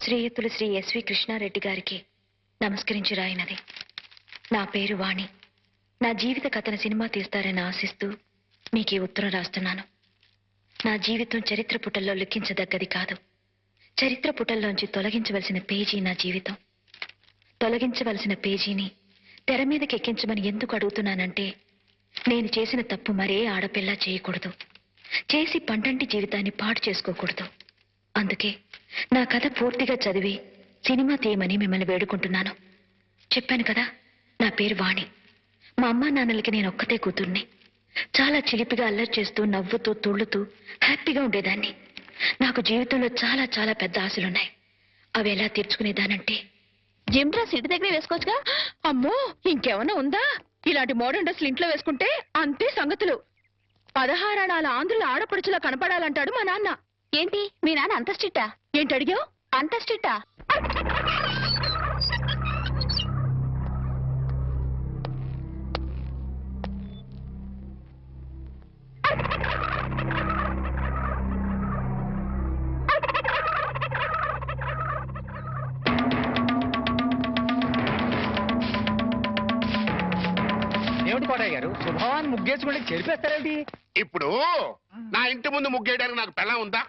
శ్రీయుతులు Shri SV Krishna Reddy గారికి నమస్కరించి రాయినది. నా పేరు వాణి. నా జీవిత కథను సినిమా తీస్తారని ఆశిస్తూ మీకు ఈ ఉత్తరం రాస్తున్నాను. నా జీవితం చరిత్ర పుటల్లో లిఖించదగ్గది కాదు. చరిత్ర పుటల్లోంచి తొలగించవలసిన పేజీ నా జీవితం. తొలగించవలసిన పేజీని తెర మీదకి ఎక్కించమని ఎందుకు అడుగుతున్నానంటే, నేను చేసిన తప్పు మరే ఆడపిల్ల చేయకూడదు. చేసి పండంటి జీవితాన్ని పాడు చేసుకోకూడదు. అందుకే నా కథ పూర్తిగా చదివి సినిమా తీయమని మిమ్మల్ని వేడుకుంటున్నాను. చెప్పాను కదా, నా పేరు వాణి. మా అమ్మా నాన్నలకి నేను ఒక్కతే కూతుర్ని. చాలా చిలిపిగా అల్లరి చేస్తూ నవ్వుతూ తుళ్ళుతూ హ్యాపీగా ఉండేదాన్ని. నాకు జీవితంలో చాలా చాలా పెద్ద ఆశలున్నాయి. అవి ఎలా తీర్చుకునేదానంటే, జిమ్ డ్రెస్ ఇంటి దగ్గరే వేసుకోవచ్చుగా. అమ్మో, ఇంకేమన్నా ఉందా? ఇలాంటి మోడర్న్ డ్రెస్లు ఇంట్లో వేసుకుంటే అంతే సంగతులు. 16 అణాల ఆంధ్రుల ఆడపడుచులా కనపడాలంటాడు మా నాన్న. ఏంటి మీ నాన్న అంత స్ట్రిక్టా? ఏంటి అడిగావు? అంత స్ట్రిక్టా? ఏమిటి కోటయ్య గారు, శుభవాన్ని ముగ్గేసుకుంటే చెరిపేస్తారేంటి? ఇప్పుడు నా ఇంటి ముందు ముగ్గేయడానికి నాకు పెళ్ళం ఉందా?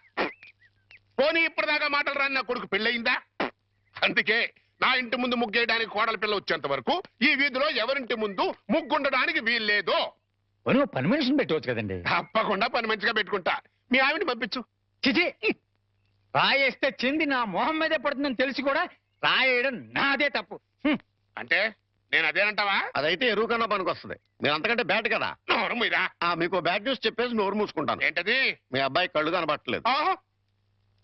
పోనీ ఇప్పటిదాకా మాటలు రాని నా కొడుకు పెళ్ళయిందా? అందుకే నా ఇంటి ముందు ముగ్గేయడానికి కోడల పిల్ల వచ్చేంత వరకు ఈ వీధిలో ఎవరింటి ముందు ముగ్గుండడానికి వీల్లేదు. నువ్వు పని మనిషిని పెట్టవచ్చు కదండి. తప్పకుండా పని మంచిగా పెట్టుకుంటా. మీ ఆవిడని పంపించు. చిచి, రాయేస్తే చెంది నా మొహం మీదే పడుతుందని తెలిసి కూడా రాయేయడం నాదే తప్పు. అంటే నేను అదేనంటావా? అదైతే ఎరువు కన్నా పనికి వస్తుంది. మీరు అంతకంటే బ్యాట్ కదా. నోరు మీరా. మీకు బ్యాడ్ న్యూస్ చెప్పేసి నోరు మూసుకుంటాను. ఏంటది? మీ అబ్బాయి కళ్ళు కనబట్టలేదు.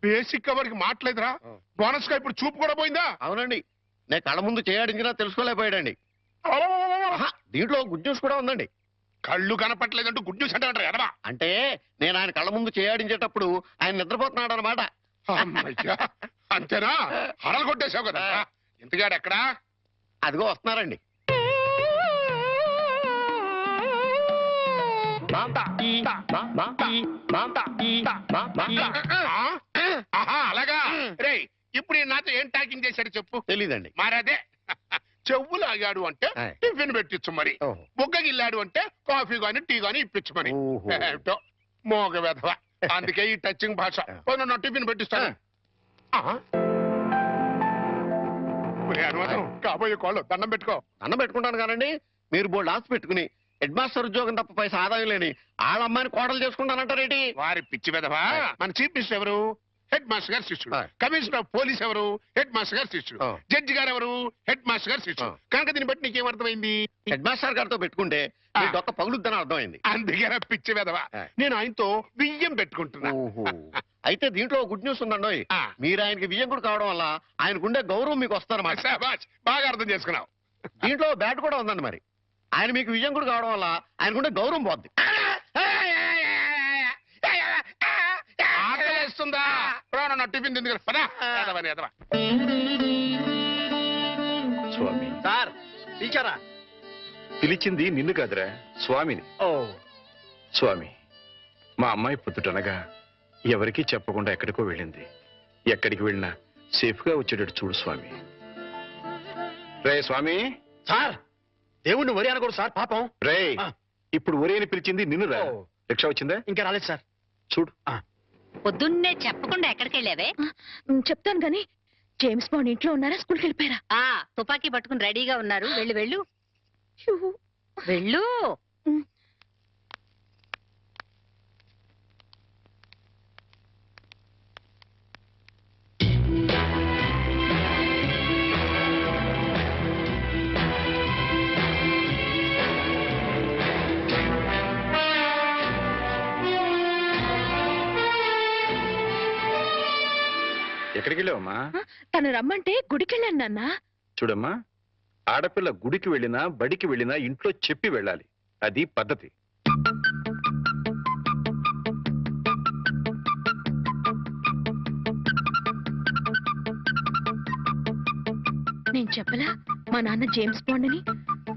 బేసిక్ కవర్కి మాట్లేదురా. బోనస్ గా ఇప్పుడు చూపు కూడా పోయిందా? అవునండి, నేను కళ్ళ ముందు చేయడించినా తెలుసుకోలేకపోయాడండి. దీంట్లో గుడ్ న్యూస్ కూడా ఉందండి. కళ్ళు కనపట్లేదంటూ గుడ్ న్యూస్ అంటే ఎడవా? అంటే నేను ఆయన కళ్ళ ముందు చేయాడించేటప్పుడు ఆయన నిద్రపోతున్నాడు అనమాట. అంతేనా? హరలు కొట్టేశావు కదా. ఇంతగాడు ఎక్కడా? అదిగో వస్తున్నారండి. అలాగా రే, ఇప్పుడు నాతో ఏం టాకింగ్ చేశాడు చెప్పు. తెలీదండి. మరదే చెవులు ఆగాడు అంటే టిఫిన్ పెట్టించు, మరి బుగ్గగిల్లాడు అంటే కాఫీ గాని టీ గాని ఇప్పించు మరి. ఏమిటో మోగ వెధవ. అందుకే ఈ టచింగ్ భాష. నా టిఫిన్ పెట్టిస్తాను. కాబోయే కోళ్ళు దండం పెట్టుకో. దండం పెట్టుకుంటాను కానండి. మీరు బోల్డ్ ఆశ పెట్టుకుని హెడ్ మాస్టర్ ఉద్యోగం తప్ప పైసా ఆదాయం లేని వాళ్ళ అమ్మాయిని కోడలు చేసుకుంటానంటారేంటి? వారి పిచ్చి వెధవా. మన చీఫ్ మినిస్టర్ ఎవరు? హెడ్ మాస్టర్ గారు శిష్యుడు. కమిషనర్ ఆఫ్ పోలీస్ ఎవరు? హెడ్ మాస్టర్ గారు శిష్యుడు. జడ్జి గారు ఎవరు? హెడ్ మాస్టర్ గారు శిష్యుడు. కనుక దీన్ని బట్టి నీకేమర్థమైంది? హెడ్ మాస్టర్ గారితో పెట్టుకుంటే ఒక్క పగులుద్దని అర్థమైంది. అందుకే పిచ్చి వెధవా. నేను ఆయనతో బియ్యం పెట్టుకుంటున్నా. అయితే దీంట్లో గుడ్ న్యూస్ ఉందండి. మీరు ఆయనకి విజయంకుడు కావడం వల్ల ఆయనకుండే గౌరవం మీకు వస్తారన్నమాట. బాగా అర్థం చేసుకున్నావు. దీంట్లో బ్యాట్ కూడా ఉందండి. మరి ఆయన మీకు విజయంకుడు కావడం వల్ల ఆయనకుండే గౌరవం పోద్ది. ఆకలిస్తుందా? నా టిఫిన్ తింది కదా. స్వామి సార్ పిలిచారా? పిలిచింది నిన్ను కాదురా, స్వామిని. స్వామి, మా అమ్మాయి పొద్దుటనగా ఎవరికీ చెప్పకుండా ఎక్కడికో వెళ్ళింది. ఎక్కడికి వెళ్ళినా సేఫ్ గా వచ్చేటట్టు చూడు స్వామి. రే స్వామి. సార్ దేవుణ్ణి వరి అనకూడదు సార్, పాపం. రే, ఇప్పుడు ఒరేని పిలిచింది నిన్ను రా. రిక్షా వచ్చిందా? ఇంకా రాలేదు సార్. చూడు. పొద్దున్నే చెప్పకుండా ఎక్కడికి వెళ్ళావే? చెప్తాను గాని, జేమ్స్ బాండ్ ఇంట్లో ఉన్నారా, స్కూల్కి వెళ్ళిపోయారా? తుపాకీ పట్టుకుని రెడీగా ఉన్నారు. వెళ్ళు వెళ్ళు వెళ్ళు. ఎక్కడికి వెళ్ళావమ్మా? తను రమ్మంటే గుడికి వెళ్ళాను నాన్న. చూడమ్మా, ఆడపిల్ల గుడికి వెళ్ళినా బడికి వెళ్ళినా ఇంట్లో చెప్పి వెళ్ళాలి. అది పద్ధతి. నేను చెప్పలా మా నాన్న జేమ్స్ బాండ్ అని?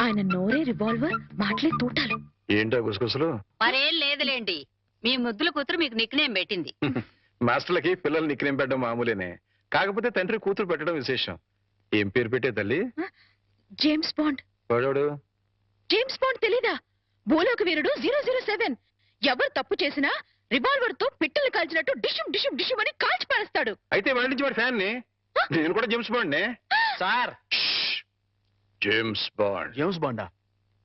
ఆయన నోరే రివాల్వర్, మాటలే తూటాలు. ఏంటో గుసగుసలు? మరేం లేదులేండి, మీ ముద్దుల కూతురు మీకు నిక్నేం పెట్టింది. మాస్టర్లకి పిల్లలు నిక్నేం పెట్టడం మామూలేనే, కాకపోతే తండ్రి కూతురు పెట్టడం విశేషం. ఏం పేరు పెట్టే తల్లి? James Bond. వాడోడు జేమ్స్ బాండ్ తెలీదా? భూలోక వీరుడు 007. ఎవరు తప్పు చేసినా రివాల్వర్ తో పిట్టలు కాల్చినట్టు డిషుం డిషుం డిషుం అని కాల్చి పారేస్తాడు. అయితే వాడి నుంచి వాడి ఫ్యాన్ ని. నేను కూడా జేమ్స్ బాండ్ నే. Sir James Bond. జేమ్స్ బాండా?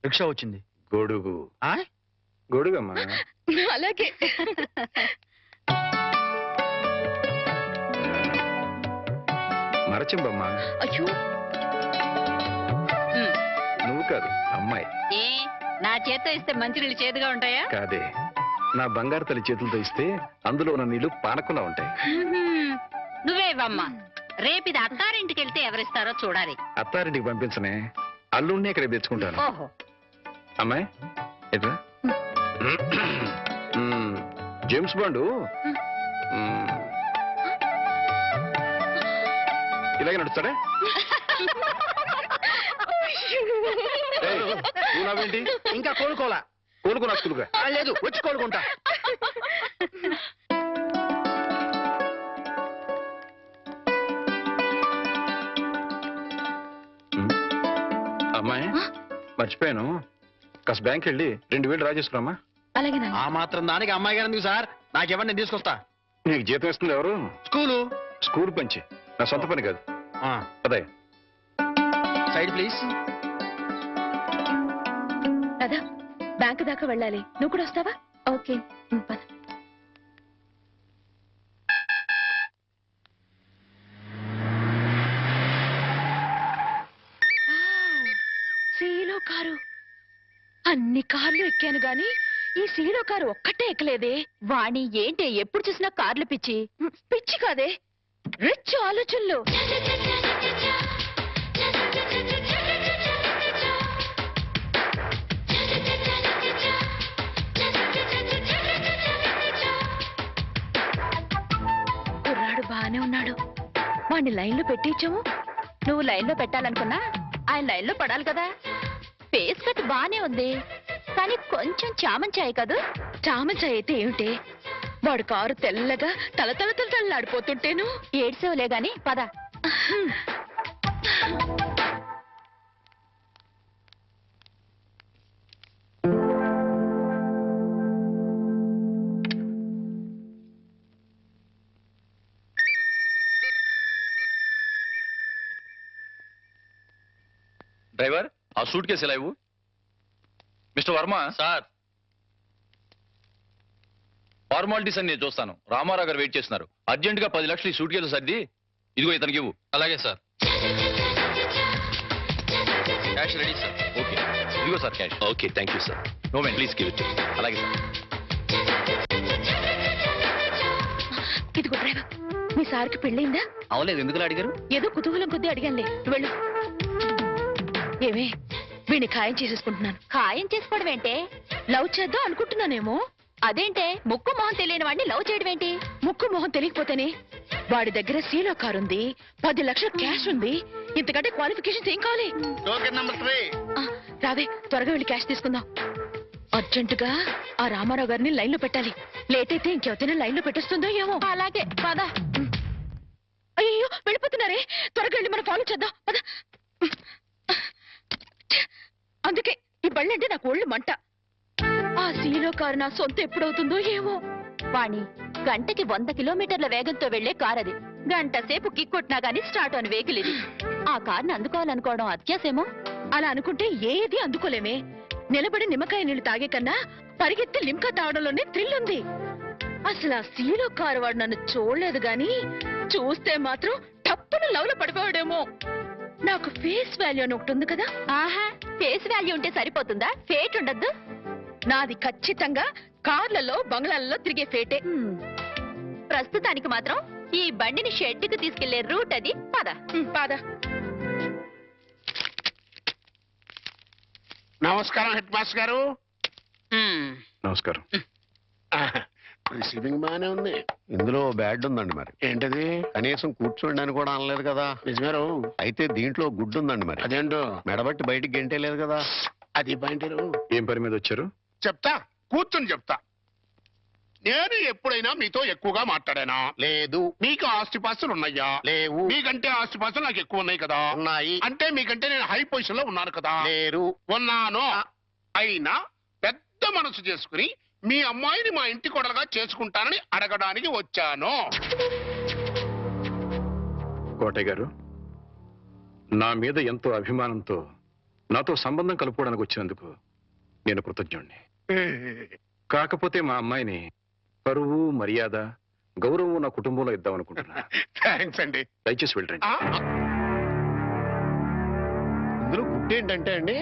రిక్షా వచ్చింది. గొడుగు. ఆ? గొడుగమ్మా. అలాగే. మరచింబమ్మా. అయ్యో, నువ్వు కాదు అమ్మాయి. ఏ నా చేత్తో ఇస్తే మంచినీళ్ళు చేదుగా ఉంటాయా? కాదే, నా బంగారు తల్లి చేతులతో ఇస్తే అందులో ఉన్న నీళ్లు పానకుండా ఉంటాయి. నువ్వేవమ్మా. రేపు ఇది అత్తారింటికి వెళ్తే ఎవరిస్తారో చూడాలి. అత్తారింటికి పంపించనే, అల్లుడిని ఇక్కడ తెచ్చుకుంటాను. ఓహో, అమ్మాయి ఎట్లా? జేమ్స్ బాండు ఇలాగే నడుస్తాడా? ఏయ్, నువ్వు నవ్వేంటి? ఇంకా కోలుకోలా. కోలుకున్నా స్కూలుగా. లేదు, వచ్చి కోలుకుంటా. అమ్మాయి మర్చిపోయాను, కాస్త బ్యాంక్ వెళ్ళి 2000 డ్రా చేసుకురామా. అలాగే నాన్న. ఆ మాత్రం దానికి అమ్మాయి గారు ఎందుకు సార్? నాకెవరు, నేను తీసుకొస్తా. నీకు జీతం ఇస్తుంది ఎవరు? స్కూలు. స్కూల్ పంచి, నా సొంత పని కాదు. అదే సైడ్ ప్లీజ్. కదా బ్యాంకు దాకా వెళ్ళాలి, నువ్వు కూడా వస్తావా? ఓకే పద. సీలో కారు. అన్ని కార్లు ఎక్కాను గాని ఈ సీలో కారు ఒక్కటే ఎక్కలేదే. వాణి ఏంటి ఎప్పుడు చూసినా కార్లు పిచ్చి? పిచ్చి కాదే, రిచ్ ఆలోచనలు. కుర్రాడు బానే ఉన్నాడు, వాడిని లైన్లో పెట్టించాము. నువ్వు లైన్లో పెట్టాలనుకున్నా ఆయన లైన్లో పడాలి కదా. ఫేస్ కట్ బానే ఉంది కానీ కొంచెం చామంచాయి కాదు. చామంచాయి అయితే ఏమిటి? వాడు కారు తెల్లగా తలతలతలలాడిపోతుంటేను. ఏడ్సేవలే గాని పద. డ్రైవర్, ఆ సూట్ కేసు ఎలా ఇవ్వు. మిస్టర్ వర్మ. సార్, ఫార్మాలిటీస్ అని నేను చూస్తాను. రామారావు గారు వెయిట్ చేస్తున్నారు. అర్జెంట్ గా 10 లక్షలు ఈ సూట్ కేసు సర్ది ఇదిగో ఇతనికి ఇవ్వు. అలాగే sir. Cash ready sir. Okay, ఇదిగో sir cash. Okay, thank you sir. No mind, please give it. అలాగే సార్. ఇదిగో డ్రైవర్, మీ సార్కి పెళ్ళైందా? అవలేదు, ఎందుకు అడిగారు? ఏదో కుతూహలం కొద్దీ అడిగానులే, నువ్వు వెళ్ళు. ఏమే, వీడిని ఖాయం చేసేసుకుంటున్నాను. ఖాయం చేసుకోవడం ఏంటే? లవ్ చేద్దాం అనుకుంటున్నానేమో. అదేంటే ముక్కు మొహం తెలియని వాడిని లవ్ చేయడం ఏంటి? ముక్కు మొహం తెలియకపోతేనే. వాడి దగ్గర సీలో కార్ ఉంది, 10 లక్షల క్యాష్ ఉంది. ఇంతకంటే క్వాలిఫికేషన్స్ ఏం కావాలి? రావే, త్వరగా వెళ్ళి క్యాష్ తీసుకుందాం. అర్జెంటుగా ఆ రామారావు గారిని లైన్ లో పెట్టాలి. లేట్ అయితే ఇంకెవరైనా లైన్ లో పెట్టేస్తుందో ఏమో. అలాగే పద. అయ్యో వెళ్ళిపోతున్నారే, త్వరగా వెళ్ళి మనం ఫాలో చేద్దాం పద. అందుకే ఈ బళ్ళంటే నాకు ఒళ్ళు మంట. ఆ సీలో కారు నా సొంత ఎప్పుడవుతుందో ఏమో. వాణి, గంటకి 100 కిలోమీటర్ల వేగంతో వెళ్లే కార్ అది. గంట సేపు కిక్కొట్టినా గానీ స్టార్ట్ అని వెహికల్ ఇది. ఆ కార్ని అందుకోవాలనుకోవడం అత్యాసేమో. అలా అనుకుంటే ఏది అందుకోలేమే. నిలబడి నిమ్మకాయ నీళ్లు తాగే కన్నా పరిగెత్తి లిమ్కా తాగడంలోనే థ్రిల్ ఉంది. అసలు ఆ సీలో కారు వాడు నన్ను చూడలేదు గాని చూస్తే మాత్రం టప్పున లవ్ లో పడిపోయాడేమో. నాకు ఫేస్ వాల్యూ అని ఒకటి ఉంది కదా. ఆహా, ఫేస్ వాల్యూ ఉంటే సరిపోతుందా? ఫేట్ ఉండద్దు. నాది ఖచ్చితంగా కార్లలో బంగ్లాలలో తిరిగే ఫేటే. ప్రస్తుతానికి మాత్రం ఈ బండిని షెడ్డుకు తీసుకెళ్లే రూట్ అది. పద పద. నమస్కారం హెడ్ మాస్టర్ గారు. నమస్కారం. రిసీవింగ్ బానే ఉంది. ఇందులో బ్యాడ్ ఉందండి మరి. ఏంటది? కనీసం కూర్చోండి కూడా అనలేదు కదా. నిజమేరు. అయితే దీంట్లో గుడ్డు ఉందండి మరి. అదేంటో మెడబట్టి బయటికి గెంటే లేదు కదా. అది పాయింటరు. ఏం పని మీద వచ్చారు? చెప్తా, కూర్చొని చెప్తా. నేను ఎప్పుడైనా మీతో ఎక్కువగా మాట్లాడానా? లేదు. మీకు ఆస్తిపాస్తులు ఉన్నాయా? లేవు. మీకంటే ఆస్తిపాస్తులు నాకు ఎక్కువ ఉన్నాయి కదా? ఉన్నాయి. అంటే మీకంటే నేను హై పొజిషన్ లో ఉన్నాను కదా? లేరు. ఉన్నాను. అయినా పెద్ద మనసు చేసుకుని మీ అమ్మాయిని మా ఇంటి కొడలుగా చేసుకుంటానని అడగడానికి వచ్చాను. కోటయ్య గారు, నా మీద ఎంతో అభిమానంతో నాతో సంబంధం కలుపుకోవడానికి వచ్చినందుకు నేను కృతజ్ఞుణ్ణి. కాకపోతే మా అమ్మాయిని పరువు, మర్యాద, గౌరవం నా కుటుంబంలో ఇద్దామనుకుంటున్నా. థ్యాంక్స్ అండి. దయచేసి వెళ్ళండి. ఇందులో గుడ్ ఏంటంటే అండి,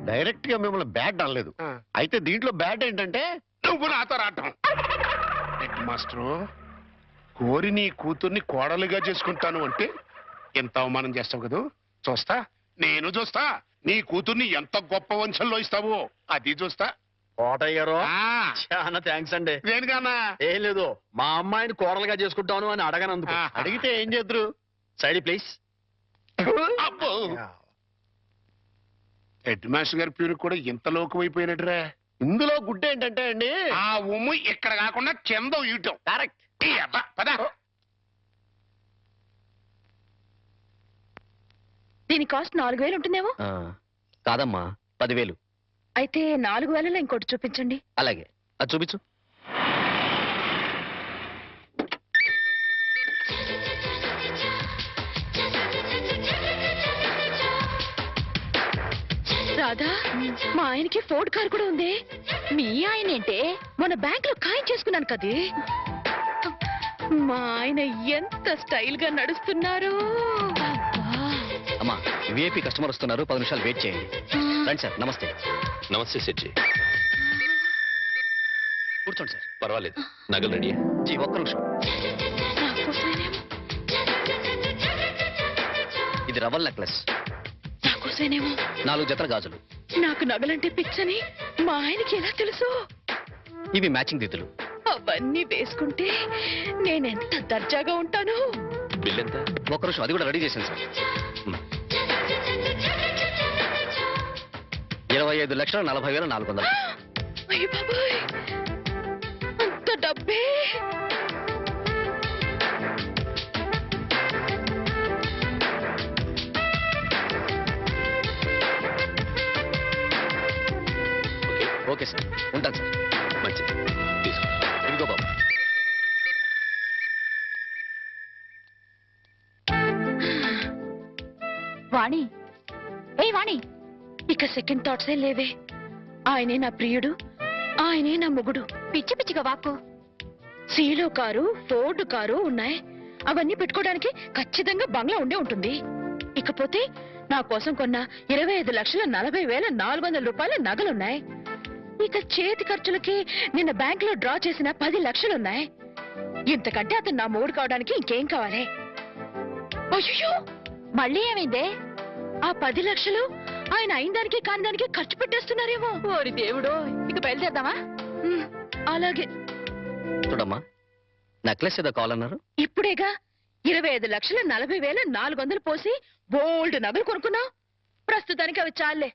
డైరెక్ట్ గా మిమ్మల్ని బ్యాడ్ అనలేదు. అయితే దీంట్లో బ్యాడ్ ఏంటంటే నువ్వు నాతో రావటం. హెడ్ మాస్టరు, కోరి నీ కూతుర్ని కోడలుగా చేసుకుంటాను అంటే ఎంత అవమానం చేస్తావు కదా? చూస్తా, నేను చూస్తా. నీ కూతుర్ని ఎంత గొప్ప వంశంలో ఇస్తావో అది చూస్తా. కోటయ్య గారు ఆ, చాలా థ్యాంక్స్ అండి. దేనికన్నా? ఏం లేదు, మా అమ్మాయిని కోడలుగా చేసుకుంటాను అని అడగనందుకు. ఆహా. అడిగితే ఏం చేద్దరు? Side please. అబ్బో. హెడ్ మాస్టర్ గారి పేరు కూడా ఇంత లోకమైపోయినట్టురా. ఇందులో గుడ్ ఏంటంటే అండి, ఆ ఉమ్ము ఇక్కడ కాకుండా కింద ఇయటం. కరెక్ట్. పద. దీని కాస్ట్ 4000 ఉంటుందేమో. కాదమ్మా, 10,000. అయితే 4000లో ఇంకోటి చూపించండి. అలాగే, అది చూపించు. రాధా, మా ఆయనకి ఫోర్డ్ కార్ కూడా ఉంది. మీ ఆయన ఏంటే? మొన్న బ్యాంక్ లో ఖాయం చేసుకున్నాను కదే. మా ఆయన ఎంత స్టైల్ గా నడుస్తున్నారు. అమ్మా, విఐపి కస్టమర్ వస్తున్నారు, 10 నిమిషాలు వెయిట్ చేయండి. రండి సార్. నమస్తే. నమస్తే సెట్జీ. కూర్చోండి సార్. పర్వాలేదు, నగలు రెడీ. జీ, ఒక్క నిమిషం. నాకోసమేనేమో. ఇది రవల్ నెక్లెస్, నాకోసమేనేమో. 4 జతల గాజులు. నాకు నగలంటే పిచ్చని మా ఆయనకి ఎలా తెలుసు? ఇవి మ్యాచింగ్ దిద్దులు. అవన్నీ వేసుకుంటే నేనెంత దర్జాగా ఉంటాను. బిల్ ఎంత? ఒక్క నిమిషం, అది కూడా రెడీ చేశాను సార్. 25,40,400. అయ్య బాబాయ్, అంత డబ్బే! ఓకే సార్, ఉంటాను సార్. మంచిది, తీసుకో. ఇదిగో బాబు. వాణి, ఏ వాణి, ఇక సెకండ్ థాట్సే లేవే. ఆయనే నా ప్రియుడు, ఆయనే నా మొగుడు. పిచ్చి పిచ్చిగా వాక్కు. సీలో కారు, ఫోర్డ్ కారు ఉన్నాయి. అవన్నీ పెట్టుకోవడానికి ఖచ్చితంగా బంగ్లా ఉండే ఉంటుంది. ఇకపోతే నా కోసం కొన్న 25,40,400 రూపాయల నగలున్నాయి. ఇక చేతి ఖర్చులకి నిన్న బ్యాంక్ లో డ్రా చేసిన 10 లక్షలున్నాయి. ఇంతకంటే అతను నా మొగుడు కావడానికి ఇంకేం కావాలి? అయ్యో, మళ్ళీ ఏమైందే? ఆ 10 లక్షలు ఆయన అయినదానికి కాని దానికి ఖర్చు పెట్టేస్తున్నారేమో. ఓరి దేవుడో, ఇక బయలుదేరదామా? అలాగే. చూడమ్మా, నెక్లెస్ ఏదో కావాలన్నారు. ఇప్పుడేగా 25,40,400 పోసి బోల్డ్ నగలు కొనుక్కున్నావు. ప్రస్తుతానికి అవి చాలే.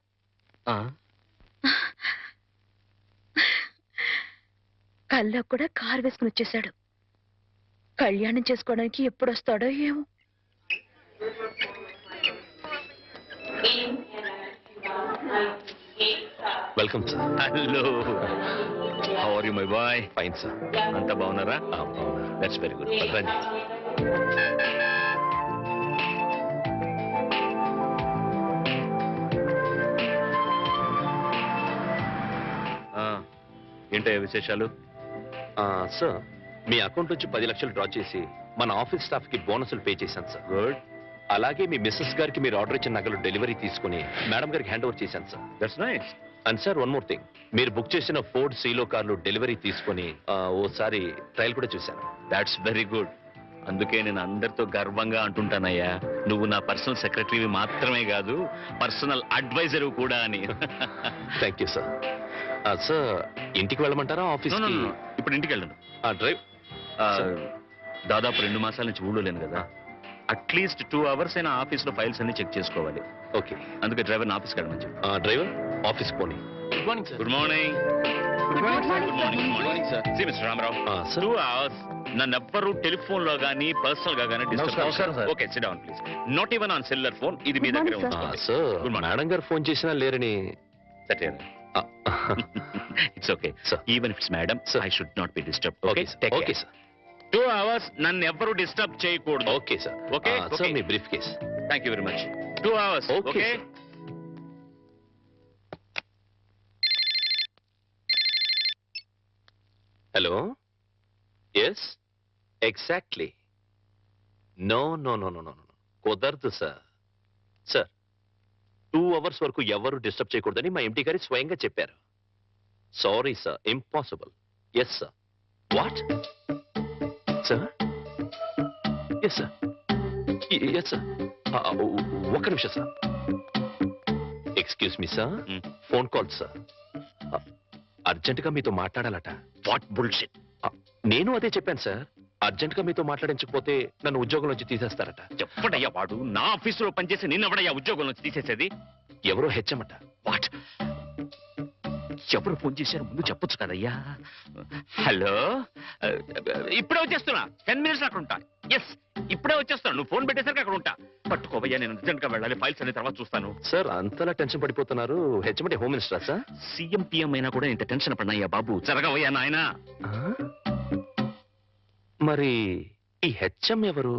కల్లో కూడా కారు వేసుకుని వచ్చేశాడు. కళ్యాణం చేసుకోవడానికి ఎప్పుడొస్తాడో ఏమో. Welcome sir. Hello, how are you my boy? Fine sir. అంతా బాగున్నారా? That's very good. రండి. ఏంటయ్యా విశేషాలు? సార్, మీ అకౌంట్ నుంచి 10 లక్షలు డ్రా చేసి మన ఆఫీస్ స్టాఫ్ కి బోనసులు పే చేశాను సార్. గుడ్. అలాగే మీ మిస్సెస్ గారికి మీరు ఆర్డర్ ఇచ్చిన నగలు డెలివరీ తీసుకుని మేడం గారికి హ్యాండ్ ఓవర్ చేశాను sir. That's nice. And sir, one more thing, మీరు బుక్ చేసిన ఫోర్డ్ సీలో కార్లు డెలివరీ తీసుకుని ఓసారి ట్రయల్ కూడా చూశాను. That's very good. అందుకే నేను అందరితో గర్వంగా అంటుంటానయ్యా, నువ్వు నా పర్సనల్ సెక్రటరీ మాత్రమే కాదు, పర్సనల్ అడ్వైజర్ కూడా అని. Thank you sir. సార్, ఇంటికి వెళ్ళమంటారా ఆఫీస్? ఇప్పుడు ఇంటికి వెళ్ళను. డ్రైవ్. దాదాపు 2 మాసాల నుంచి ఊళ్ళో లేను కదా, అట్లీస్ట్ 2 అవర్స్ అయినా ఆఫీస్ లో ఫైల్స్ అన్ని చెక్ చేసుకోవాలి. ఓకే. అందుకే డ్రైవర్ ఆఫీస్కి వెళ్ళమని చెప్పు. డ్రైవర్ ఆఫీస్ పోనీ. Good morning sir. Good morning. Good morning good morning sir. See mister Ramarao, sir. 2 hours నన్ను ఎవ్వరూ టెలిఫోన్ లో గానీ పర్సనల్ గా గానీ నమస్కారం, sir. Disturb. Okay, sit down please. Not even on cellular phone. ఇది మీ దగ్గర ఉంటుంది. Sir Good morning. మేడం గారు ఫోన్ చేసినా లేరని it's okay. Even it's madam, I should not be disturb. Okay okay sir. 2 hours నన్ను ఎవ్వరూ డిస్టర్బ్ చేయకూడదు. Okay sir. Okay, sir okay. మీ briefcase. Thank you very much. 2 hours. Okay, okay. sir. Hello, yes, exactly. No no no no no no కుదరదు sir. Sir 2 hours వరకు ఎవరు disturb చేయకూడదని మా empty గారి స్వయంగా చెప్పారు. Sorry sir, impossible. Yes sir. What sir? Yes sir, yes sir. ఒక్క నిమిషం sir. Excuse me sir, Hmm. Phone call sir. అర్జెంటుగా మీతో మాట్లాడాలట. What bullshit. నేను అదే చెప్పాను సార్. అర్జెంటుగా మీతో మాట్లాడించకపోతే నన్ను ఉద్యోగం నుంచి తీసేస్తారట. చెప్పడయ్యా, వాడు నా ఆఫీసులో పనిచేసి నిన్నవడయ్యా ఉద్యోగం నుంచి తీసేసేది. ఎవరో హెచ్చమట. వాట్? ఎవరు ఫోన్ చేశారు ముందు చెప్పొచ్చు కదయ్యా. హలో, ఇప్పుడే వచ్చేస్తున్నా. 10 minutes అక్కడ ఉంటా. ఎస్, ఇప్పుడే వచ్చేస్తాను. నువ్వు ఫోన్ పెట్టేసరికి అక్కడ ఉంటా. పట్టుకోవయ్యా, నేను అర్జెంట్ గా వెళ్ళాలి. ఫైల్స్ అనే తర్వాత చూస్తాను. సార్ అంతలా టెన్షన్ పడిపోతున్నారు. హెచ్చమంటే హోమ్ మినిస్టరా సార్? సీఎం పిఎం అయినా కూడా ఇంత టెన్షన్ పడినాయ్యా బాబు. జరగవయ్యా నాయనా. ఆ? మరి ఈ హెచ్ఎం ఎవరు?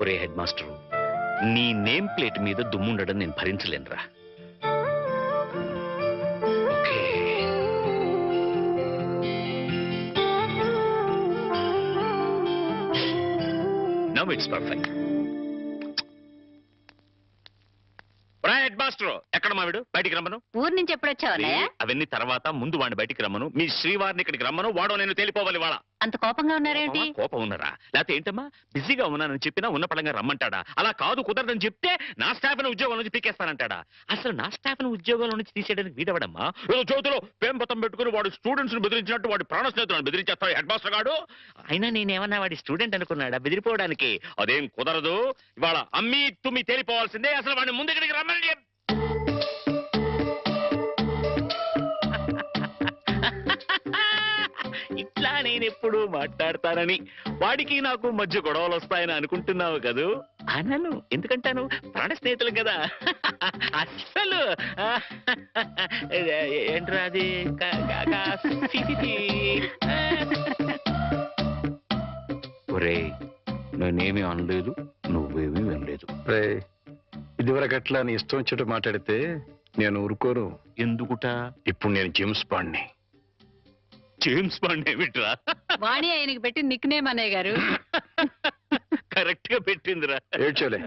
ఒరే హెడ్ మాస్టర్, నీ నేమ్ ప్లేట్ మీద దుమ్ముండడం నేను భరించలేనురా. Okay, now it's perfect. ఒరే హెడ్ మాస్టర్, ఎక్కడ మావిడు? బయటికి రమ్మను. ఊరు నుంచి ఎప్పుడు వచ్చావు అన్నయ్య? అవన్నీ తర్వాత, ముందు వాడిని బయటికి రమ్మను. మీ శ్రీవారిని ఇక్కడికి రమ్మను. వాడో నేను తేలిపోవాలి వాళ్ళ. అంత కోపంగా ఉన్నారేంటి? కోపం ఉన్నారా? లేకపోతే ఏంటమ్మా, బిజీగా ఉన్నానని చెప్పినా ఉన్న పడంగా రమ్మంటాడా? అలా కాదు, కుదరదని చెప్తే నా స్టాఫ్ ని ఉద్యోగం నుంచి పీకేస్తానంటాడా? అసలు నా స్టాఫ్ ని ఉద్యోగంలో నుంచి తీసేయడానికి వీడవడమ్మా. ఏదో చేతిలో పేంపతం పెట్టుకుని వాడు స్టూడెంట్స్ ని బెదిరించినట్టు వాడి ప్రాణ స్నేహితులను బెదిరించేస్తాడు హెడ్ మాస్టర్ గాడు. అయినా నేనేమన్నా వాడి స్టూడెంట్ అనుకున్నాడా బెదిరిపోవడానికి? అదేం కుదరదు. ఇవాళ అమ్మి తుమ్మి తేలిపోవాల్సిందే. అసలు వాడిని ముందు ఇక్కడికి రమ్మని చెప్పు. ఇట్లా నేను ఎప్పుడు మాట్లాడతానని, వాడికి నాకు మధ్య గొడవలు వస్తాయని అనుకుంటున్నావు కదూ? అనను. ఎందుకంటాను? ప్రాణ స్నేహితులు కదా. అస్సలు ఏంట్రా అది? ఒరే, నేనేమీ అనలేదు, నువ్వేమీ వినలేదు. ఇదివరకు అట్లా నీ ఇష్టం వచ్చేట్టు మాట్లాడితే నేను ఊరుకోను. ఎందుకుట? ఇప్పుడు నేను జేమ్స్ బాండ్ని. జేమ్స్ బాండ్ ఏమిట్రా? వాణి ఆయనకి పెట్టి నిక్ నేమ్ అన్నయ్య గారు. కరెక్ట్ గా పెట్టిందిరా. ఏడ్చోలే.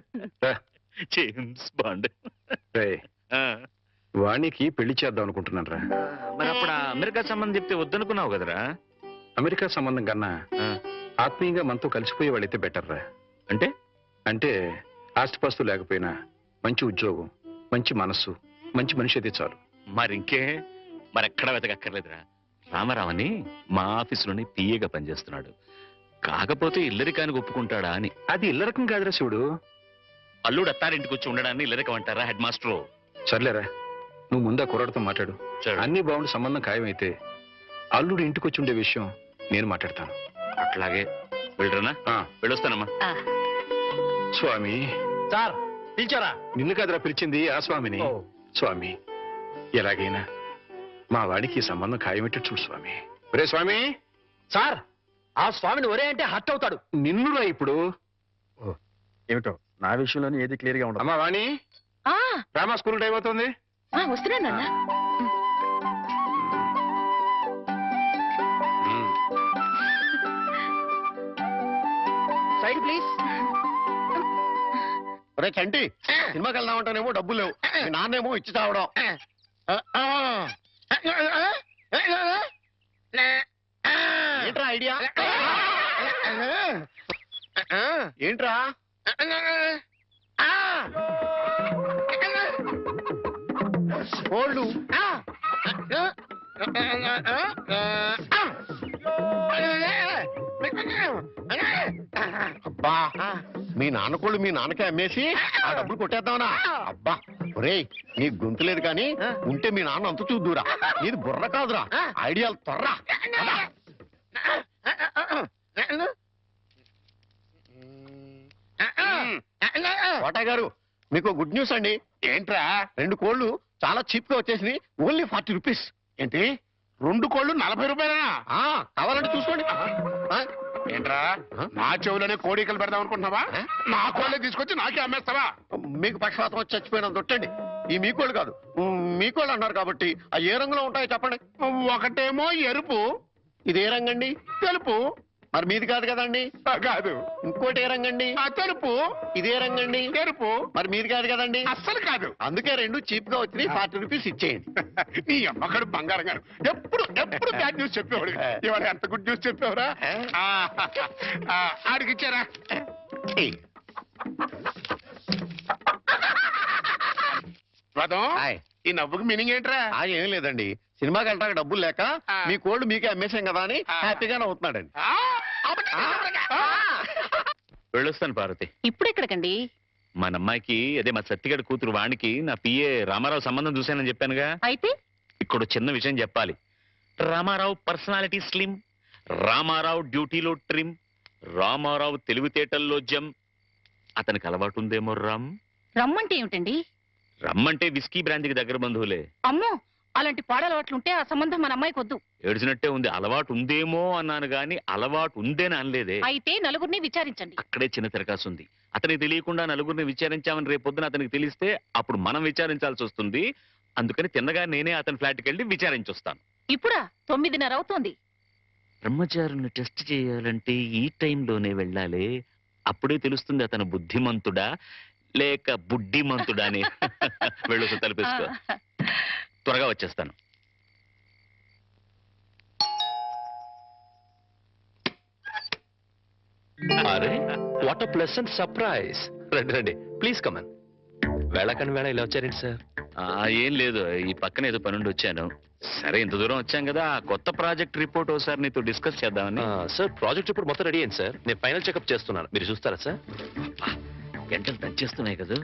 రా. James bond. రేయ్, వాణికి పెళ్లి చేద్దాం అనుకుంటున్నాను రా. మరి అప్పుడు ఆ అమెరికా సంబంధం చెప్తే వద్దనుకున్నావు కదరా? అమెరికా సంబంధం కన్నా ఆ, ఆత్మీయంగా మనతో కలిసిపోయే వాళ్ళైతే బెటర్ రా. అంటే అంటే ఆస్తిపాస్తు లేకపోయినా మంచి ఉద్యోగం, మంచి మనస్సు, మంచి మనిషి అయితే చాలు. మరింకే, మరెక్కడా వెతకక్కర్లేదురా. రామారావు అని మా ఆఫీసులోనే పిఏగా పనిచేస్తున్నాడు. కాకపోతే ఇల్లరికానికి ఒప్పుకుంటాడా అని. అది ఇళ్ళ రకం కాదురా శివుడు. అల్లుడు అత్తారింటికి వచ్చి ఉండడాన్ని ఇల్లరికం అంటారా హెడ్ మాస్టరు? సర్లేరా, నువ్వు ముందా కుర్రాడితో మాట్లాడు. సరే. అన్ని బాగుండి సంబంధం ఖాయమైతే అల్లుడు ఇంటికి వచ్చి ఉండే విషయం నేను మాట్లాడతాను. అట్లాగే. వెళ్ళరనా? ఆ, వెళ్ళొస్తానమ్మా. ఆ, స్వామి. సార్ పిలిచారా? నిన్ను కాదురా పిలిచింది, ఆ స్వామిని. ఓ. స్వామి, ఎలాగైనా మా వాడికి ఈ సంబంధం ఖాయమెట్టు చూడు స్వామి. ఒరే స్వామి. సార్, ఆ స్వామిని ఒరే అంటే హర్ట్ అవుతాడు. నిన్నురా ఇప్పుడు. ఏమిటో నా విషయంలోనే ఏది క్లియర్ గా ఉండదు. అమ్మా వాణి, ఆ, రామా స్కూల్ టైం అవుతుంది. వస్తున్నాను అన్న. Side please. ఒరే చంటి, సినిమాకి వెళ్దామంటానేమో డబ్బులు లేవు. మీ నాన్నేమో ఇచ్చి తావడం. ఏంట్రా ఐడియా? ఏంట్రా? ఓల్డ్ అబ్బా మీ నాన్న కోళ్ళు మీ నాన్నకే అమ్మేసి ఆ డబ్బులు కొట్టేద్దామనా? అబ్బా ఒరేయ్ నీ గొంతు లేదు కానీ ఉంటే మీ నాన్న అంత చూద్దురా. నీది బుర్ర కాదురా, ఐడియాలు తొర్రా. కోటయ్య గారు మీకు గుడ్ న్యూస్ అండి. ఏంట్రా 2 కోళ్ళు చాలా చీప్ గా వచ్చేసినాయి. Only 40 rupees. ఏంటి 2 కోళ్ళు 40 రూపాయలనా? కావాలంటే చూసుకోండి. ఏంట్రా నా చెవులోనే కోడికలు పెడదాం అనుకుంటున్నావా? నా కోళ్ళే తీసుకొచ్చి నాకే అమ్మేస్తావా? మీకు పక్షపాతం వచ్చి చచ్చిపోయినంత తొట్టండి. ఈ మీ కోళ్ళు కాదు, మీ కోళ్ళు అన్నారు కాబట్టి ఆ ఏ రంగులో ఉంటాయో చెప్పండి. ఒకటేమో ఎరుపు, ఇది ఏ రంగండి? తెలుపు. మరి మీది కాదు కదండి. కాదు. ఇంకోటి ఏ రంగండి? తెలుపు. ఇదే రంగండి? తెలుపు. మరి మీది కాదు కదండి. అస్సలు కాదు. అందుకే 2 చీప్ గా వచ్చినాయి. 40 రూపీస్ ఇచ్చేయండి. నీ అమ్మగారు బంగారం గారు ఎప్పుడు ఎప్పుడు బ్యాడ్ న్యూస్ చెప్పేవాడు. ఇవాళ ఎంత గుడ్ న్యూస్ చెప్పేవరా? ఆడికి ఇచ్చారా? రథం ఈ నవ్వుకి మీనింగ్ ఏంట్రా? ఏం లేదండి, సినిమాకి వెళ్ళడానికి డబ్బులు లేక మీ కోళ్ళు మీకే అమ్మేశాం కదా అని హ్యాపీగానే అవుతున్నాడండి. వెళ్ళొస్తాను పార్వతి. ఇప్పుడు ఎక్కడికండి? మన అమ్మాయికి అదే మా సత్తిగడి కూతురు వాణికి నా పిఏ రామారావు సంబంధం చూశానని చెప్పానుగా. అయితే ఇక్కడ చిన్న విషయం చెప్పాలి. రామారావు పర్సనాలిటీ స్లిమ్, రామారావు డ్యూటీలో ట్రిమ్, రామారావు తెలివితేటల్లో జమ్. అతనికి అలవాటు ఉందేమో రమ్మంటే ఏమిటండి? రమ్మంటే విస్కీ బ్రాంతికి దగ్గర బంధువులే. అమ్మో, అలాంటి పాడలవాట్లుంటే ఆ సంబంధం మన అమ్మాయికి వద్దు. ఏడ్చినట్టే ఉంది. అలవాటు ఉందేమో అన్నాను గాని అలవాటు ఉందేని అనలేదే. అయితే నలుగురిని విచారించండి. అక్కడే చిన్న తిరకాసు ఉంది. అతనికి తెలియకుండా నలుగురిని విచారించామని రేపొద్దున అతనికి తెలిస్తే అప్పుడు మనం విచారించాల్సి వస్తుంది. అందుకని తిన్నగా నేనే అతని ఫ్లాట్కి వెళ్ళి విచారించొస్తాను. ఇప్పుడా? 9:30 అవుతోంది. బ్రహ్మచారుని టెస్ట్ చేయాలంటే ఈ టైంలోనే వెళ్ళాలి. అప్పుడే తెలుస్తుంది అతను బుద్ధిమంతుడా లేక బుడ్డిమంతుడా అని. వెళ్ళు, తలపేసుకో. త్వరగా వచ్చేస్తాను. అరే వాట్ అ ప్లెసెంట్ సర్ప్రైజ్. రండి రండి, ప్లీజ్ కమన్. వేళకని వేళ ఇలా వచ్చారేంటి సార్? ఏం లేదు, ఈ పక్కన ఏదో పనుండి వచ్చాను. సరే, ఇంత దూరం వచ్చాం కదా, కొత్త ప్రాజెక్ట్ రిపోర్ట్ ఒకసారి నీతో డిస్కస్ చేద్దామని. సార్ ప్రాజెక్ట్ ఇప్పుడు మొత్తం రెడీ అయింది సార్. నేను ఫైనల్ చెకప్ చేస్తున్నాను, మీరు చూస్తారా సార్? గంటలు దంచేస్తున్నాయి కదా.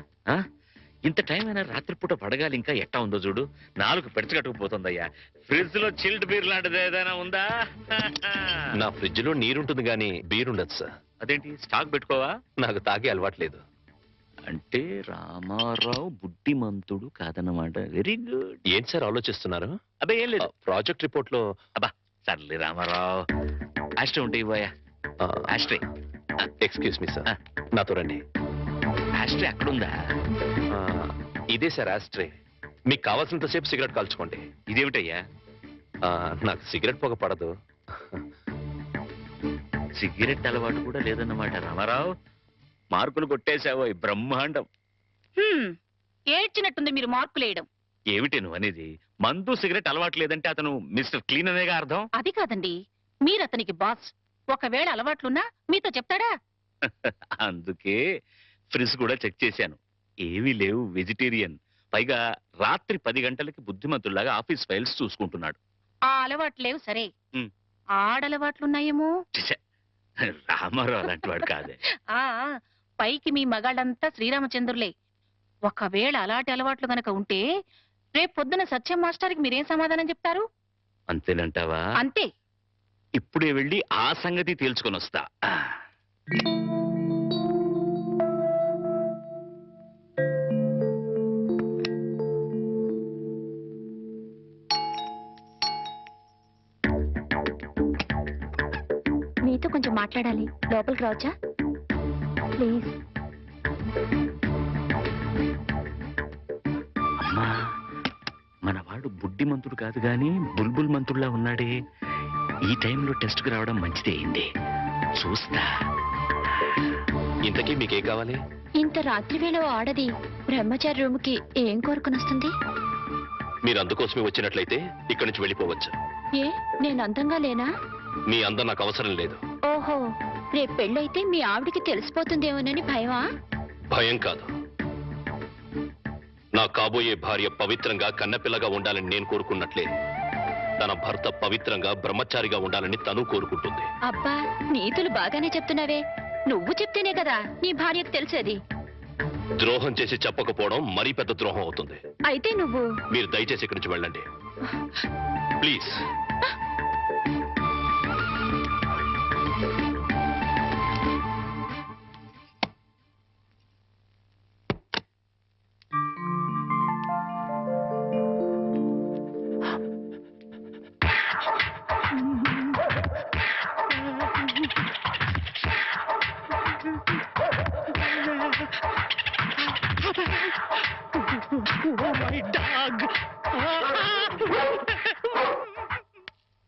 ఇంత టైం అయినా రాత్రిపూట పడగాలి. ఇంకా ఎట్టా ఉందో చూడు, 4 పెడచగట్టుకుపోతుందయ్యా. ఫ్రిడ్జ్ లో చిల్డ్ బీర్ లాంటిది ఏదైనా ఉందా? నా ఫ్రిడ్జ్ లో నీరుంటుంది కానీ బీర్ ఉండదు సార్. అదేంటి, స్టాక్ పెట్టుకోవా? నాకు తాగే అలవాట్లేదు. అంటే రామారావు బుద్ధిమంతుడు కాదన్నమాట. Very good. ఏం సార్ ఆలోచిస్తున్నారు? అబ్బే ఏం లేదు. ప్రాజెక్ట్ రిపోర్ట్ లో అబ్బా సర్లే రామారావు, ఆస్ట్రే ఉంటే ఇవ్వయా. ఆస్ట్రే. ఎక్స్క్యూజ్ మీ సార్, నాతో రండి. ఆస్ట్రే అక్కడుందా? ఇదే సార్ ఆస్ట్రే. మీకు కావాల్సినంతసేపు సిగరెట్ కాల్చుకోండి. ఇదేమిటయ్యా? నాకు సిగరెట్ పొగ పడదు. సిగరెట్ అలవాటు కూడా లేదన్నమాట. రామారావు, మార్కులు కొట్టేశావో బ్రహ్మాండం. ఏడ్చినట్టుంది మీరు మార్కులు వేయడం. ఏమిటి నువ్వు అనేది? మందు సిగరెట్ అలవాటు లేదంటే అతను మిస్టర్ క్లీన్ అనేగా అర్థం. అది కాదండి, మీరు అతనికి బాస్. ఒకవేళ అలవాట్లున్నా మీతో చెప్తాడా? అందుకే ఫ్రిడ్జ్ కూడా చెక్ చేశాను. ఏమీ లేవు, వెజిటేరియన్. పైగా రాత్రి 10 గంటలకి బుద్ధిమంతుల్లాగా ఆఫీస్ ఫైల్స్ చూసుకుంటున్నాడు. ఆ అలవాట్లు లేవు సరే, ఆడలవాట్లున్నాయేమో. రామారావు అలాంటి వాడు కాదే. పైకి మీ మగాళ్ళంతా శ్రీరామచంద్రులే. ఒకవేళ అలాంటి అలవాట్లు గనక ఉంటే రేపు పొద్దున సత్యం మాస్టర్కి మీరేం సమాధానం చెప్తారు? అంతేనంటావా? అంతే. ఇప్పుడే వెళ్ళి ఆ సంగతి తేల్చుకొని వస్తా. మీతో కొంచెం మాట్లాడాలి, లోపలికి రావచ్చా ప్లీజ్? అమ్మా, మనవాడు బుడ్డిమంతుడు కాదు గాని బుల్బుల్ మంతుడులా ఉన్నాడే. ఈ టైంలో టెస్ట్కి రావడం మంచిదే అయింది. చూస్తా. ఇంతకీ మీకేం కావాలి? ఇంత రాత్రి వేళ ఆడది బ్రహ్మచారి రూమ్కి ఏం కోరుకుని వస్తుంది? మీరు అందుకోసమే వచ్చినట్లయితే ఇక్కడి నుంచి వెళ్ళిపోవచ్చు. ఏ, నేను అందంగా లేనా? మీ అందం నాకు అవసరం లేదు. ఓహో, రేపు పెళ్ళైతే మీ ఆవిడికి తెలిసిపోతుందేమోనని భయమా? భయం కాదు. నా కాబోయే భార్య పవిత్రంగా కన్నపిల్లగా ఉండాలని నేను కోరుకున్నట్లే తన భర్త పవిత్రంగా బ్రహ్మచారిగా ఉండాలని తను కోరుకుంటుంది. అబ్బా నీతులు బాగానే చెప్తున్నావే. నువ్వు చెప్తేనే కదా నీ భార్యకు తెలిసేది. ద్రోహం చేసి చెప్పకపోవడం మరీ పెద్ద ద్రోహం అవుతుంది. అయితే నువ్వు మీరు దయచేసి ఇక్కడి నుంచి వెళ్ళండి ప్లీజ్.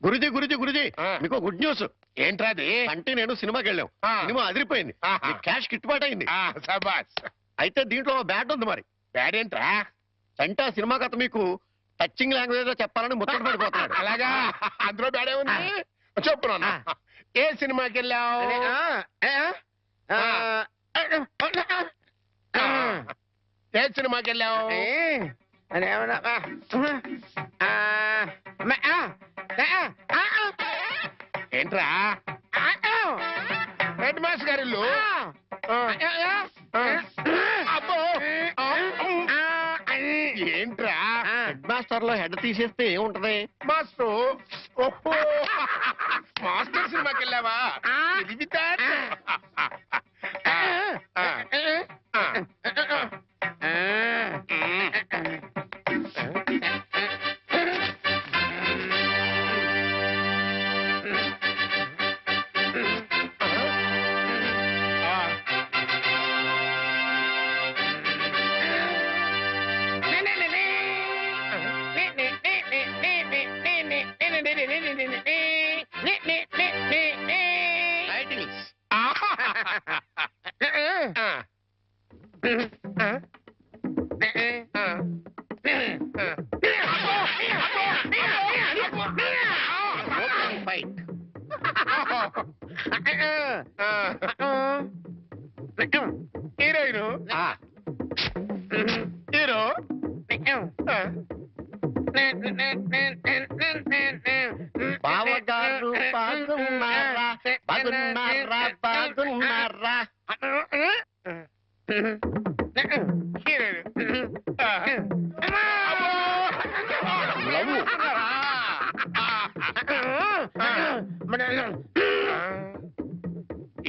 గురుజీ గురుజీ గురుజీ మీకు గుడ్ న్యూస్. ఏంట్రా అది? అంటే నేను సినిమాకి వెళ్ళాం. సినిమా అదిరిపోయింది. ఆహా. క్యాష్ గిట్టుబాటు అయింది. సబాస్. అయితే దీంట్లో బ్యాట్ ఉంది మరి. బ్యాడ్ ఏంట్రా? అంటే సినిమా కథ మీకు టచింగ్ లాంగ్వేజ్ లో చెప్పాలని ముచ్చట పడిపోతున్నాడు. అలాగా? అందులో బ్యాడే ఉంది. చెప్పు నాన్న. ఏ సినిమాకి వెళ్ళావు? ఏ సినిమాకి వెళ్ళావు? ఏంట్రా? హెడ్ మాస్టర్ గారి ఇల్లు. అబ్బో. ఏంట్రా? హెడ్ మాస్టర్ లో హెడ్ తీసేస్తే ఏముంటది? మాస్టర్. ఓహో, మాస్టర్ సినిమాకి వెళ్ళావా? ఇది వితార్. హీరోయిన్. హీరో. బావగారు బాగున్నారా? బాగున్నారా? బాగున్నారా?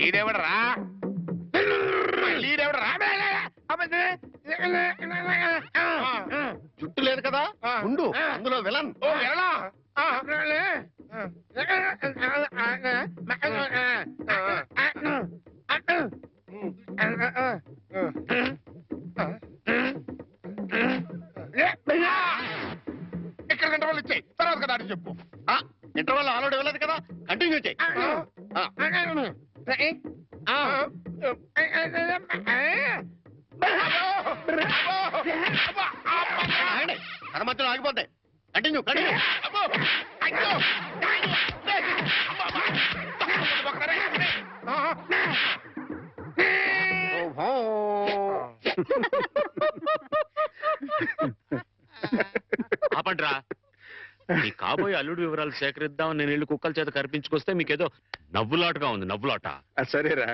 ఈడెవడరా? ఈడెవడరా? జుట్టు లేదు కదా ఉండు, అందులో విలన్. ఓ వెళ్ళా. ఇక్కడ గంట వాళ్ళు ఇచ్చాయి, తర్వాత కదా అని చెప్పు. ఇంటర్వల్ ఆల్రెడీ వెళ్ళదు కదా, కంటిన్యూ చేయి. కథ మధ్యలో ఆగిపోతాయి. Continue continue. ఆపండ్రా. మీ కాబోయే అల్లుడు వివరాలు సేకరిద్దామని నేను ఇల్లు కుక్కల చేత కనిపించుకొస్తే మీకేదో నవ్వులాటగా ఉంది. నవ్వులాట. సరేరా,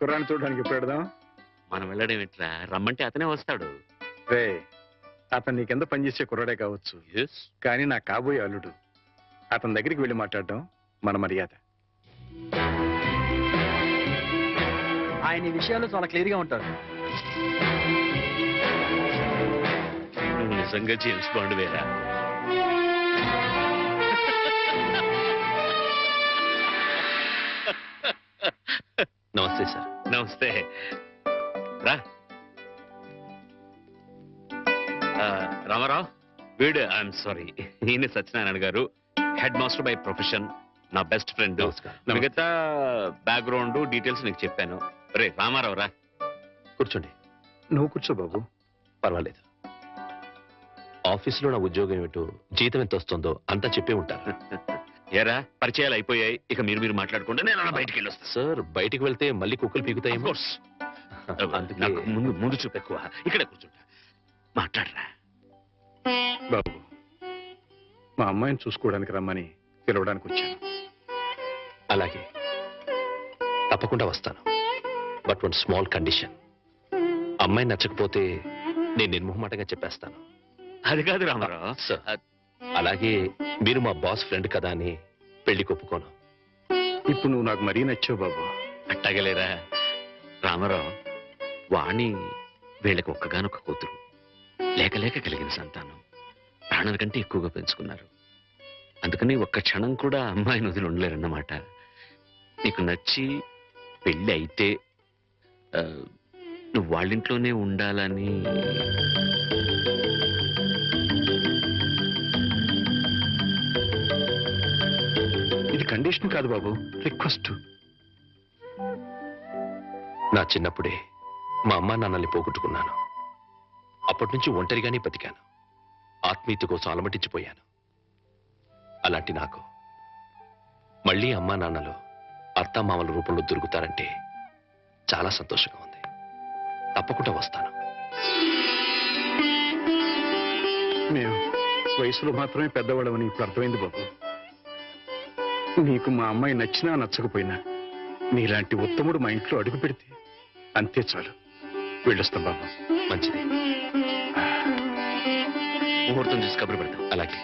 కుర్రాన్ని చూడడానికి ఎప్పుడు పెడదాం? మనం వెళ్ళడం ఎట్లా? రమ్మంటే అతనే వస్తాడు. రే, అతను నీ కింద పనిచేసే కుర్రాడే కావచ్చు, కానీ నా కాబోయే అల్లుడు. అతని దగ్గరికి వెళ్ళి మాట్లాడడం మన మర్యాద. ఆయన ఈ విషయాల్లో చాలా క్లియర్ గా ఉంటారు. నువ్వు నిజంగా జేమ్స్ బాండ్ వేరా? నమస్తే సార్. నమస్తే. రా. రామారావు, వీడు ఐఎమ్ సారీ, ఈయన సత్యనారాయణ గారు, హెడ్ మాస్టర్ బై ప్రొఫెషన్, నా బెస్ట్ ఫ్రెండ్. మిగతా బ్యాక్గ్రౌండ్ డీటెయిల్స్ నీకు చెప్పాను. రే రామారావు రా. కూర్చోండి. నువ్వు కూర్చో బాబు. పర్వాలేదు. ఆఫీసులో నా ఉద్యోగం ఏమిటో, జీతం ఎంత వస్తుందో అంతా చెప్పే ఉంటారు. ఏరా, పరిచయాలు అయిపోయాయి, ఇక మీరు మాట్లాడుకుంటే నేను అలా బయటికి వెళ్ళొస్తా. సార్, బయటికి వెళ్తే మళ్ళీ కుక్కలు పీకుతాయేమో. నాకు ముందు చూపు ఎక్కువ. ఇక్కడే కూర్చుంటా, మాట్లాడరా. బాబు, మా అమ్మాయిని చూసుకోవడానికి రమ్మని పిలవడానికి వచ్చాను. అలాగే తప్పకుండా వస్తాను. But one small condition. అమ్మాయి నచ్చకపోతే నేను నిర్మోహమాటంగా చెప్పేస్తాను. అది కాదు రామారావు. సార్, అలాగే మీరు మా బాస్ ఫ్రెండ్ కదా అని పెళ్లికి ఒప్పుకోను. ఇప్పుడు నువ్వు నాకు మరీ నచ్చావు బాబు. అట్టగలేరా రామారావు? వాణి వీళ్ళకి ఒక్కగానొక్క కూతురు, లేక లేక కలిగిన సంతానం, ప్రాణాల కంటే ఎక్కువగా పెంచుకున్నారు. అందుకని ఒక్క క్షణం కూడా అమ్మాయిని వదిలి ఉండలేరన్నమాట. నీకు నచ్చి పెళ్ళి అయితే నువ్వు వాళ్ళింట్లోనే ఉండాలని. ఇది కండిషన్ కాదు బాబు, రిక్వెస్ట్. నా చిన్నప్పుడే మా అమ్మా నాన్నల్ని పోగొట్టుకున్నాను. అప్పటి నుంచి ఒంటరిగానే బతికాను. ఆత్మీయత కోసం అలమటించిపోయాను. అలాంటి నాకు మళ్ళీ అమ్మా నాన్నలు అత్తామామల రూపంలో దొరుకుతారంటే చాలా సంతోషంగా ఉంది. తప్పకుండా వస్తాను. మేము వయసులో మాత్రమే పెద్దవాళ్ళమని ఇప్పుడు అర్థమైంది బాబు. నీకు మా అమ్మాయి నచ్చినా నచ్చకపోయినా నీలాంటి ఉత్తముడు మా ఇంట్లో అడుగు పెడితే అంతే చాలు. వెళ్ళొస్తాం బాబు. మంచిది. ముహూర్తం చూసి కబురు పెడతాం. అలాగే.